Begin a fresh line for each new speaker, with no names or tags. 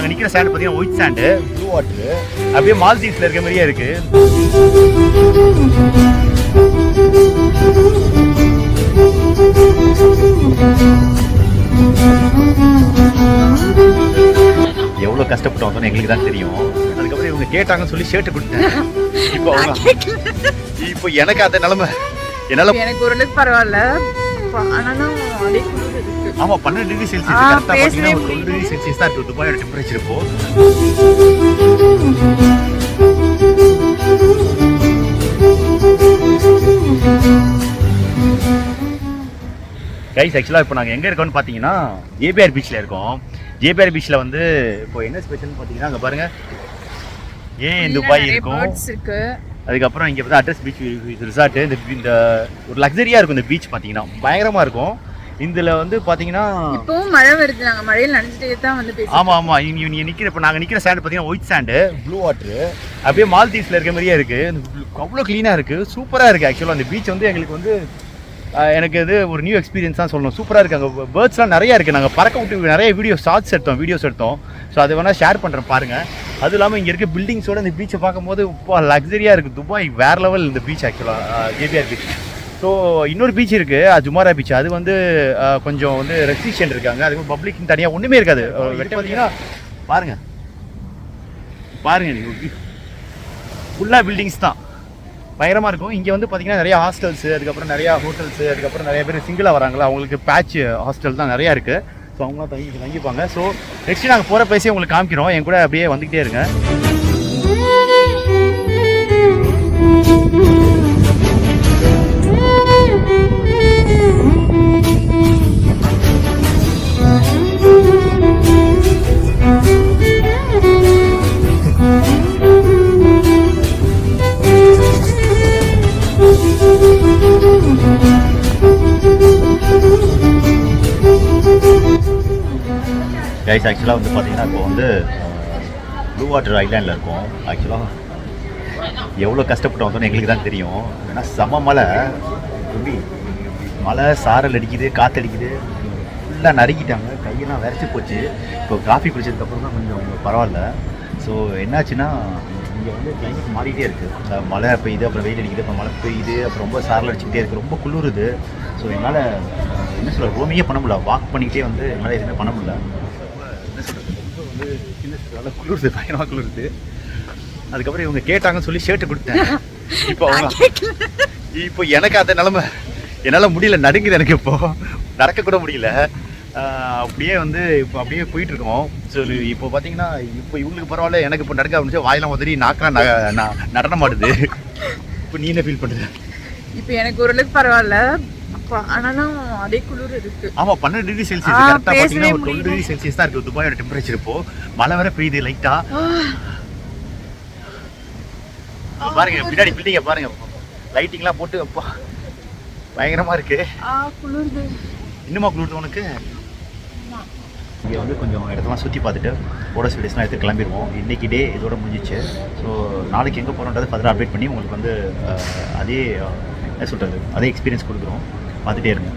நாங்கள் நிற்கிற சாண்ட் பார்த்தீங்கன்னா ஒயிட் சாண்டு, ப்ளூ வாட்டரு, அப்படியே மால்தீவ்ஸில் இருக்க மாதிரியே இருக்கு. எவ்வளோ கஷ்டப்பட்டு வந்தோன்னு எங்களுக்கு தான் தெரியும். அதுக்கப்புறம் இவங்க கேட்டாங்கன்னு சொல்லி ஷர்ட்டு கொடுத்தேன். இப்போ எனக்கு அந்த நிலைமை என்னால்
எனக்கு ஓரளவுக்கு பரவாயில்ல.
ஆமா 12 டிகிரி செல்சியஸ் கரெக்டா பாத்தீங்கன்னா 12 டிகிரி செல்சியஸ் தான் இருக்கு துபாயோட டெம்பரேச்சர் இப்போ. கைஸ் ஆக்சுவலாக இப்போ நாங்கள் எங்கே இருக்கோம்னு பார்த்தீங்கன்னா ஜேபிஆர் பீச்சில் இருக்கோம். ஜேபிஆர் பீச்சில் வந்து இப்போ என்ன ஸ்பெஷல்னு பார்த்தீங்கன்னா அங்கே பாருங்க ஏன் துபாய் இருக்கும். அதுக்கப்புறம் இங்கே வந்து அட்ரஸ் பீச் ரிசார்ட்டு, இந்த ஒரு லக்ஸரியாக இருக்கும் இந்த பீச் பார்த்தீங்கன்னா பயங்கரமாக இருக்கும். இதில் வந்து பார்த்தீங்கன்னா
இப்போவும் மழை வருது, நாங்கள் மழையில் நனைஞ்சிட்டே தான் வந்து பேசுகிறோம்.
ஆமாம் ஆமாம் நீங்கள் நிற்கிற இப்போ நாங்கள் நிற்கிற சாண்டு பார்த்தீங்கன்னா ஒயிட் சாண்டு, ப்ளூ வாட்ரு, அப்படியே மால்தீவ்ஸில் இருக்க மாதிரியே இருக்குது. அவ்வளோ க்ளீனாக இருக்குது, சூப்பராக இருக்குது. ஆக்சுவலாக அந்த பீச் வந்து எங்களுக்கு வந்து எனக்கு இது ஒரு நியூ எக்ஸ்பீரியன்ஸ் தான் சொல்லணும். சூப்பராக இருக்குது. அங்கே பேர்ட்ஸ்லாம் நிறையா இருக்குது. நாங்கள் பறக்க விட்டு நிறைய வீடியோஸ் எடுத்தோம். ஸோ அதை வேணால் ஷேர் பண்ணுறேன் பாருங்கள். அதுவும் இல்லாமல் இங்கே இருக்க பில்டிங்ஸோட இந்த பீச்சை பார்க்கும்போது இப்போ லக்ஸரியாக இருக்குது. துபாய் வேறு லெவல் இந்த பீச் ஆக்சுவலாக ஜேபிஆர் பீச். ஸோ இன்னொரு பீச் இருக்குது ஜுமாரா பீச். அது வந்து கொஞ்சம் வந்து ரெஸ்ட்ரிக்ஷன் இருக்காங்க. அதுக்கு பப்ளிக்னு தனியாக ஒன்றுமே இருக்காது. வெட்ட பார்த்தீங்கன்னா பாருங்கள் நீங்கள் ஃபுல்லாக பில்டிங்ஸ் தான் பயங்கரமாக இருக்கும். இங்கே வந்து பார்த்தீங்கன்னா நிறையா ஹாஸ்டல்ஸு, அதுக்கப்புறம் நிறையா ஹோட்டல்ஸு, அதுக்கப்புறம் நிறைய பேர் சிங்கிளாக வராங்களா அவங்களுக்கு பேட்ச் ஹாஸ்டல் தான் நிறையா இருக்குது. ஸோ அவங்களாம் தங்கிப்பாங்க. ஸோ நெக்ஸ்ட்டு நாங்கள் போகிற பிளேஸே உங்களுக்கு காமிக்கிறோம். என் கூட அப்படியே வந்துக்கிட்டே இருங்க. கைஸ் ஆக்சுவலாக வந்து பார்த்தீங்கன்னா இப்போ வந்து ப்ளூ வாட்டர் ஐலாண்டில் இருக்கும். ஆக்சுவலாக எவ்வளோ கஷ்டப்பட்டு வந்தோன்னு எங்களுக்கு தான் தெரியும். ஏன்னா செம மழை, எப்படி மழை சாரல் அடிக்குது, காற்றடிக்குது, ஃபுல்லாக நறுக்கிட்டாங்க, கையெல்லாம் விரைச்சி போச்சு. இப்போ காஃபி குடிச்சதுக்கப்புறம் தான் கொஞ்சம் பரவாயில்ல. ஸோ என்னாச்சுன்னா இங்கே வந்து கிளைமேட் மாறிட்டே இருக்குது. மழை பெய்யுது, அப்புறம் வெயில் அடிக்குது, அப்புறம் மழை பெய்யுது, அப்புறம் ரொம்ப சாரல் அடிச்சுக்கிட்டே இருக்குது, ரொம்ப குளிருது. ஸோ என்னால் என்ன சொல்கிற ரோமிங்கே பண்ண முடியல, வாக் பண்ணிக்கிட்டே வந்து என்னால் எதுவுமே பண்ண முடியல. என்ன சொல்கிறது, ரொம்ப வந்து நல்லா குளிருது, பயங்கரமாக குளிருது. அதுக்கப்புறம் இவங்க கேட்டாங்கன்னு சொல்லி ஷர்ட்டு கொடுத்தேன். இப்போ எனக்கு அந்த நிலைமை என்னால் முடியல, நடுங்குது எனக்கு. இப்போது நடக்கக்கூட முடியல. அப்படியே வந்து இப்போ அப்படியே போயிட்டுருக்கோம். ஸோ இப்போ பார்த்தீங்கன்னா இப்போ இவங்களுக்கு பரவாயில்ல, எனக்கு இப்போ நடக்க ஆரம்பிச்சு வாயெல்லாம் உதறி நாக்கெல்லாம் நடனம் ஆடுது. இப்போ நீ என்ன ஃபீல் பண்ணுற?
இப்போ எனக்கு ஓரளவுக்கு பரவாயில்ல, ஆனாலும் அதே குளிர் இருக்கு.
ஆமா 12 டிகிரி செல்சியஸ் கரெக்டா பாத்தீங்கன்னா 12 டிகிரி செல்சியஸ் தான் இருக்கு துபாயோட டெம்பரேச்சர் இப்போ. மழை வர பெய்யுது லைட்டா. பாருங்க பின்னாடி பில்டிங்க பாருங்க, லைட்டிங்லாம் போட்டு அப்பா பயங்கரமா இருக்கு.
குளிருது.
இன்னுமா குளிருது உனக்கு? இங்கே வந்து கொஞ்சம் இடத்தெல்லாம் சுற்றி பார்த்துட்டு ஃபோட்டோஸ் வீடியோஸ்லாம் எடுத்து கிளம்பிடுவோம். இன்றைக்கி டே இதோட முடிஞ்சிச்சு. ஸோ நாளைக்கு எங்கே போகிறோன்றது ஃபர்தர் அப்டேட் பண்ணி உங்களுக்கு வந்து அதே என்ன சொல்கிறது அதே எக்ஸ்பீரியன்ஸ் கொடுக்குறோம். பார்த்துட்டே இருங்க.